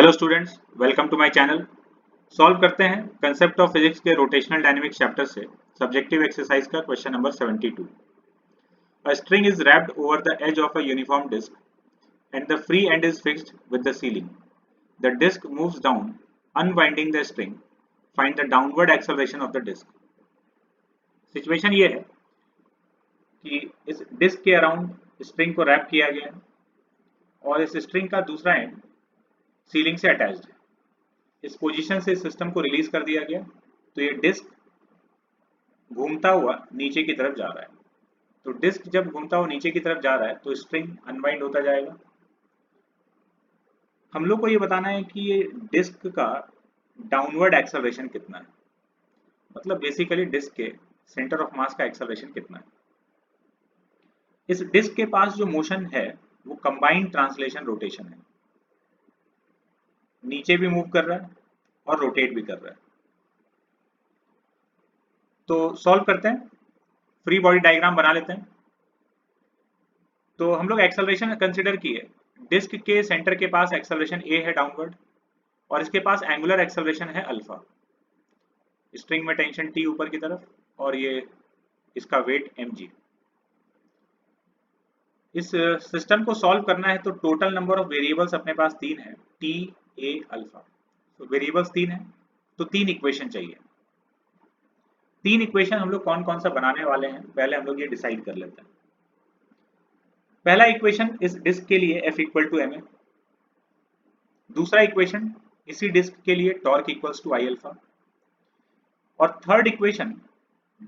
Hello students, welcome to my channel. Solve करते हैं concept of physics के rotational dynamics chapter से subjective exercise का question number 72। A string is wrapped over the edge of a uniform disc and the free end is fixed with the ceiling. The disc moves down unwinding the string. Find the downward acceleration of the disc. Situation ये है कि इस disc के around string को rap किया गया है और इस स्ट्रिंग का दूसरा एंड सीलिंग से अटैच्ड है। इस पोजीशन से सिस्टम को रिलीज कर दिया गया तो ये डिस्क घूमता हुआ नीचे की तरफ जा रहा है। तो डिस्क जब घूमता हुआ नीचे की तरफ जा रहा है तो स्ट्रिंग अनवाइंड होता जाएगा। हम लोग को ये बताना है कि ये डिस्क का डाउनवर्ड एक्सेलरेशन कितना है, मतलब बेसिकली डिस्क के सेंटर ऑफ मास का एक्सेलरेशन कितना है। इस डिस्क के पास जो मोशन है वो कंबाइंड ट्रांसलेशन रोटेशन है, नीचे भी मूव कर रहा है और रोटेट भी कर रहा है। तो सॉल्व करते हैं, फ्री बॉडी डायग्राम बना लेते हैं। तो हम लोग एक्सेलरेशन कंसीडर किए, डिस्क के सेंटर के पास एक्सेलरेशन ए है डाउनवर्ड और इसके पास एंगुलर एक्सेलरेशन है अल्फा। स्ट्रिंग में टेंशन टी ऊपर की तरफ और ये इसका वेट mg। इस सिस्टम को सॉल्व करना है तो टोटल नंबर ऑफ वेरिएबल्स अपने पास 3 है, टी ए अल्फा। तो वेरिएबल्स 3 है तो 3 इक्वेशन चाहिए। 3 इक्वेशन हम लोग कौन कौन सा बनाने वाले हैं पहले हम लोग ये डिसाइड कर लेते हैं। पहला इक्वेशन इस डिस्क के लिए F इक्वल टू ma। दूसरा इक्वेशन इसी डिस्क के लिए torque equals to I alpha. और थर्ड इक्वेशन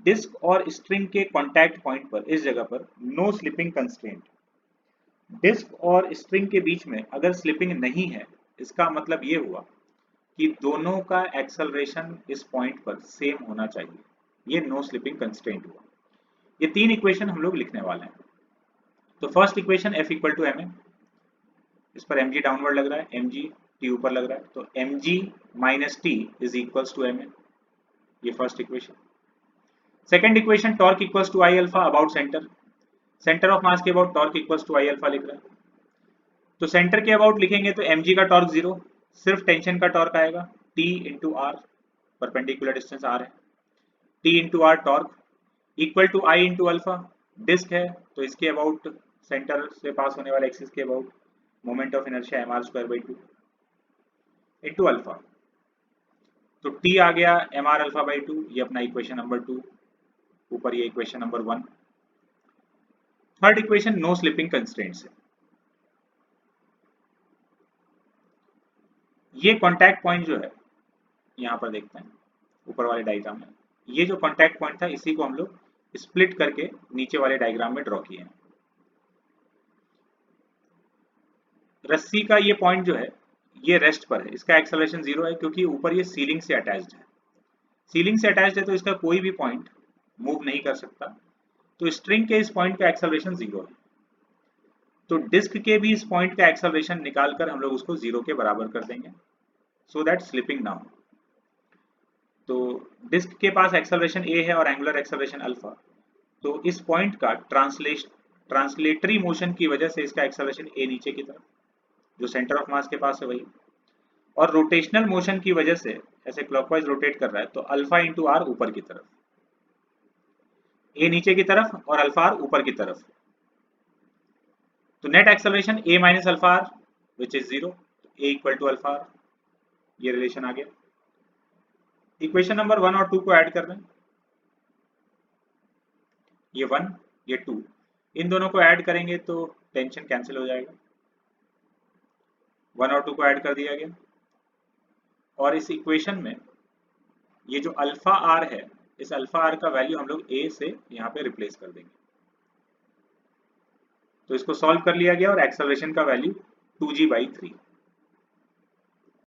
डिस्क और स्ट्रिंग के कॉन्टैक्ट पॉइंट पर इस जगह पर नो स्लिपिंग कंस्ट्रेंट। डिस्क और स्ट्रिंग के बीच में अगर स्लिपिंग नहीं है इसका मतलब ये हुआ कि दोनों का एक्सेलरेशन इस पॉइंट पर सेम होना चाहिए, ये नो स्लिपिंग कंस्ट्रेंट हुआ। ये 3 इक्वेशन हम लोग लिखने वाले हैं। तो first equation F equal to ma, इस पर mg डाउनवर्ड लग रहा है, mg t ऊपर लग रहा है, तो mg minus t is equals to ma। ये first equation. Second equation torque equals to I alpha about centre. Centre of mass के about torque equals to I alpha लिख रहा है। तो सेंटर के अबाउट लिखेंगे तो mg का टॉर्क 0, सिर्फ टेंशन का टॉर्क आएगा t into r, perpendicular distance r है, t into r torque equal to I into alpha. Disc है तो इसके अबाउट सेंटर से पास होने वाले एक्सिस के about moment of inertia mr square by 2 into alpha. तो t आ गया mr अल्फा बाई 2, ये अपना इक्वेशन नंबर 2, ऊपर ये equation number 1। Third equation no slipping constraints है। ये कॉन्टैक्ट पॉइंट जो है यहाँ पर देखते हैं ऊपर वाले डायग्राम में, ये जो कॉन्टैक्ट पॉइंट था इसी को हम लोग स्प्लिट करके नीचे वाले डायग्राम में ड्रॉ किए हैं। रस्सी का ये पॉइंट जो है ये रेस्ट पर है, इसका एक्सेलरेशन 0 है क्योंकि ऊपर ये सीलिंग से अटैच्ड है। सीलिंग से अटैच्ड है तो इसका कोई भी पॉइंट मूव नहीं कर सकता, तो स्ट्रिंग के इस पॉइंट का एक्सेलरेशन 0 है। तो डिस्क के भी इस पॉइंट का एक्सेलरेशन निकालकर हम लोग उसको 0 के बराबर कर देंगे सो दैट स्लिपिंग ना हो। तो डिस्क के पास एक्सेलरेशन a है और एंगुलर एक्सेलरेशन अल्फा, तो इस पॉइंट का ट्रांसलेटरी मोशन की वजह से इसका एक्सेलरेशन a नीचे की तरफ, जो सेंटर ऑफ मास के पास है वही, और रोटेशनल मोशन की वजह से ऐसे क्लॉकवाइज रोटेट कर रहा है तो अल्फा इंटू आर ऊपर की तरफ, a नीचे की तरफ और अल्फा आर ऊपर की तरफ। तो net acceleration a minus alpha r which is 0, a equal to alpha r, ये रिलेशन आ गया। इक्वेशन नंबर 1 और 2 को ऐड कर रहे हैं, ये 1 ये 2, इन दोनों को ऐड करेंगे तो टेंशन कैंसिल हो जाएगा। 1 और 2 को ऐड कर दिया गया और इस इक्वेशन में ये जो अल्फा आर है, इस अल्फा आर का वैल्यू हम लोग a से यहाँ पे रिप्लेस कर देंगे। तो इसको सॉल्व कर लिया गया और एक्सेलरेशन का वैल्यू 2g/3।